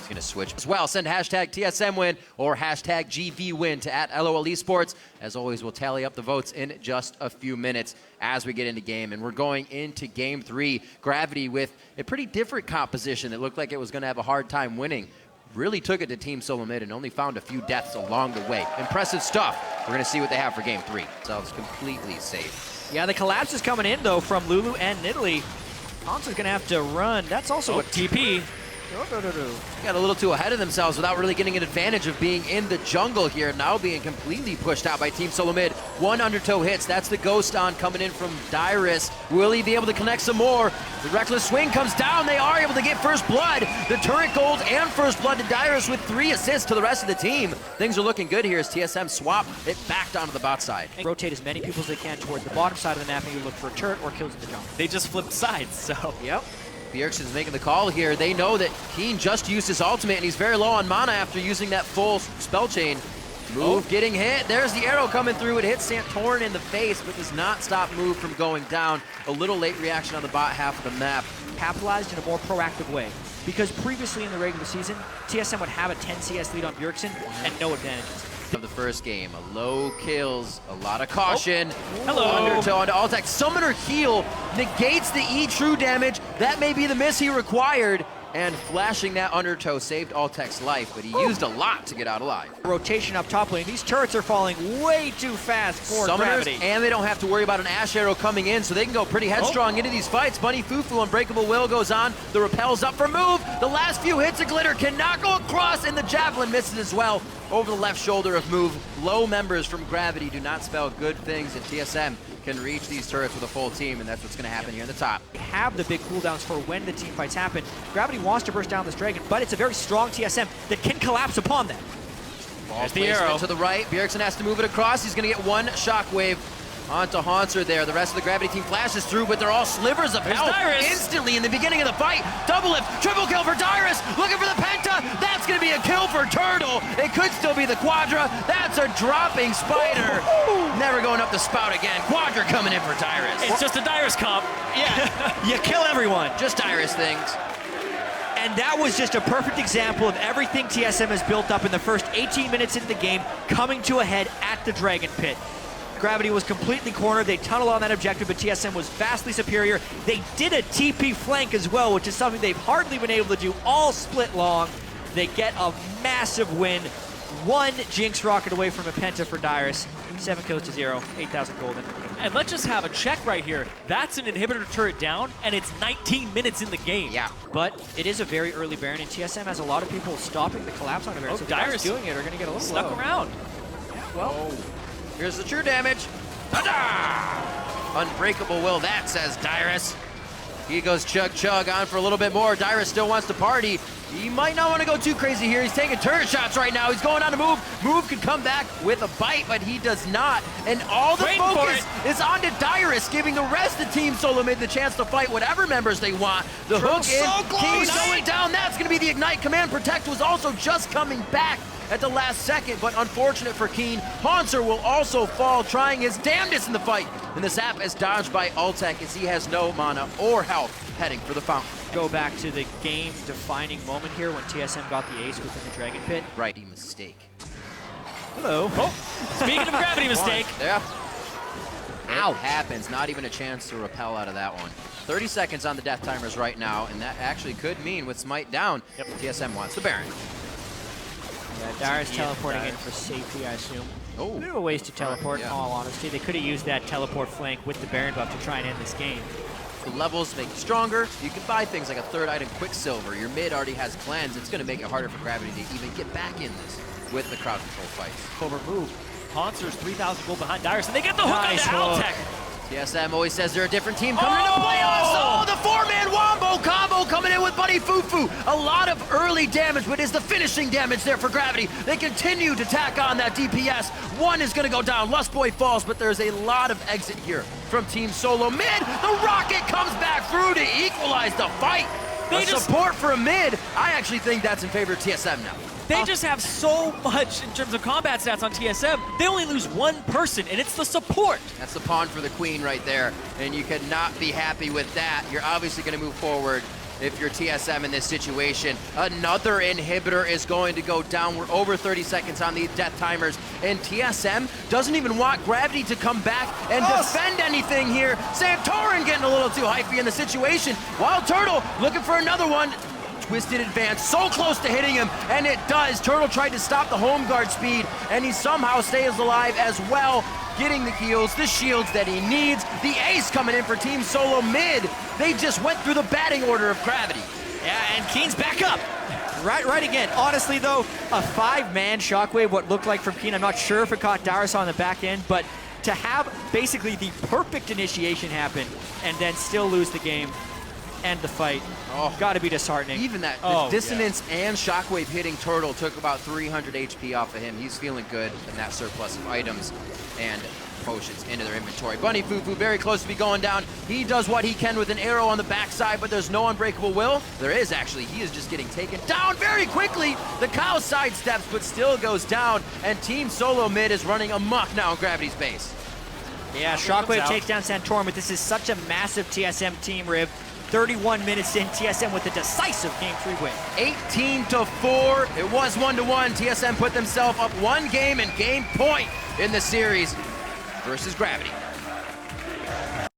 He's going to switch as well. Send hashtag TSM win or hashtag GV win to @LOL Esports. As always, we'll tally up the votes in just a few minutes as we get into game. And we're going into game 3. Gravity with a pretty different composition that looked like it was going to have a hard time winning. Really took it to Team SOLOMID and only found a few deaths along the way. Impressive stuff. We're going to see what they have for game 3. Themselves completely safe. Yeah, the collapse is coming in, though, from Lulu and Nidalee. Hauntzer going to have to run. That's also a TP. Got a little too ahead of themselves without really getting an advantage of being in the jungle here. Now being completely pushed out by Team SOLOMID. 1 undertow hits. That's the ghost on coming in from Dyrus. Will he be able to connect some more? The reckless swing comes down. They are able to get first blood. The turret gold and first blood to Dyrus with 3 assists to the rest of the team. Things are looking good here as TSM swap it back down to the bot side. And rotate as many people as they can toward the bottom side of the map and you look for a turret or kills in the jungle. They just flipped sides, so. Yep. Bjergsen's making the call here. They know that Keane just used his ultimate and he's very low on mana after using that full spell chain. Move getting hit. There's the arrow coming through. It hits Santorin in the face, but does not stop Move from going down. A little late reaction on the bot half of the map. Capitalized in a more proactive way. Because previously in the regular season, TSM would have a 10 CS lead on Bjergsen and no advantages. Of the first game, a low kills, a lot of caution. Hello. Undertow onto Altec. Summoner heal negates the E true damage. That may be the miss he required. And flashing that undertow saved Altec's life, but he used a lot to get out alive. Rotation up top lane. These turrets are falling way too fast for Summoners, Gravity. and they don't have to worry about an Ashe arrow coming in, so they can go pretty headstrong into these fights. Bunny FuFuu, Unbreakable Will goes on. The repel's up for Move. The last few hits of Glitter cannot go across, and the Javelin misses as well over the left shoulder of Move. Low members from Gravity do not spell good things, and TSM can reach these turrets with a full team, and that's what's going to happen here in the top. They have the big cooldowns for when the team fights happen. Gravity wants to burst down this dragon, but it's a very strong TSM that can collapse upon them. Ball placement to the right. Bjergsen has to move it across. He's going to get 1 shockwave onto Hauntzer there. The rest of the Gravity team flashes through, but they're all slivers of health instantly in the beginning of the fight. Double lift, triple kill for Dyrus, looking for the Penta. That's going to be a kill for Turtle. It could still be the Quadra. That's a dropping spider. Never going up the spout again. Quadra coming in for Dyrus. It's just a Dyrus comp. Yeah, you kill everyone. Just Dyrus things. And that was just a perfect example of everything TSM has built up in the first 18 minutes into the game, coming to a head at the Dragon Pit. Gravity was completely cornered. They tunneled on that objective, but TSM was vastly superior. They did a TP flank as well, which is something they've hardly been able to do all split long. They get a massive win. 1 Jinx rocket away from a Penta for Dyrus. 7 kills to 0, 8,000 golden. And let's just have a check right here. That's an inhibitor turret down, and it's 19 minutes in the game. Yeah. But it is a very early Baron, and TSM has a lot of people stopping the collapse on a Baron. So Dyrus doing it are going to get a little stuck low. around. Well, Here's the true damage. Ta-da! Unbreakable Will, that says Dyrus. He goes chug on for a little bit more. Dyrus still wants to party. He might not want to go too crazy here. He's taking turret shots right now. He's going on to Move. Move could come back with a bite, but he does not. And all the focus is on to Dyrus, giving the rest of Team SOLOMID the chance to fight whatever members they want. The hook in, Keane going down. That's going to be the Ignite. Command Protect was also just coming back at the last second, but unfortunate for Keane. Hauntzer will also fall, trying his damnedest in the fight. And the zap is dodged by Altec as he has no mana or health heading for the fountain. Go back to the game-defining moment here when TSM got the ace within the Dragon Pit. Righty mistake. Hello. Oh, speaking of Gravity mistake. Yeah. It happens. Not even a chance to repel out of that one. 30 seconds on the death timers right now, and that actually could mean with Smite down, TSM wants the Baron. Yeah, Dyrus teleporting in for safety, I assume. Oh. There are ways to teleport, in all honesty. They could have used that teleport flank with the Baron buff to try and end this game. The levels make you stronger. You can buy things like a 3rd item Quicksilver. Your mid already has cleanse. It's going to make it harder for Gravity to even get back in this with the crowd control fights. Over move. Hauntzer's 3,000 gold behind Dyrus, and they get the hook onto Altec. TSM always says they're a different team coming into playoffs. Oh, the 4-man wombo combo coming in with Bunny FuFuu. A lot of early damage, but is the finishing damage there for Gravity. They continue to tack on that DPS. 1 is going to go down. Lustboy falls, but there's a lot of exit here from Team SOLOMID. The rocket comes back through to equalize the fight. Support for a mid. I actually think that's in favor of TSM now. They just have so much in terms of combat stats on TSM. They only lose 1 person, and it's the support. That's the pawn for the queen right there, and you could not be happy with that. You're obviously going to move forward if you're TSM in this situation. Another inhibitor is going to go down. We're over 30 seconds on these death timers, and TSM doesn't even want Gravity to come back and defend anything here. Santorin getting a little too hypey in the situation. WildTurtle looking for another one. Twisted advance, so close to hitting him, and it does. Turtle tried to stop the home guard speed, and he somehow stays alive as well, getting the heals, the shields that he needs. The ace coming in for Team SOLOMID. They just went through the batting order of Gravity. Yeah, and Keane's back up. Right again. Honestly, though, a 5-man shockwave, what looked like from Keane. I'm not sure if it caught Dyrus on the back end, but to have basically the perfect initiation happen and then still lose the game, end the fight, gotta be disheartening. Even that, the dissonance and shockwave hitting Turtle took about 300 HP off of him. He's feeling good in that surplus of items and potions into their inventory. Bunny FuFuu very close to be going down. He does what he can with an arrow on the backside, but there's no unbreakable will. There is actually. He is just getting taken down very quickly. The cow sidesteps, but still goes down, and Team SOLOMID is running amok now in Gravity's base. Yeah, shockwave takes down Santorin, but this is such a massive TSM team, Rib. 31 minutes in, TSM with a decisive Game 3 win. 18-4. It was 1-1. TSM put themselves up one game and game point in the series versus Gravity.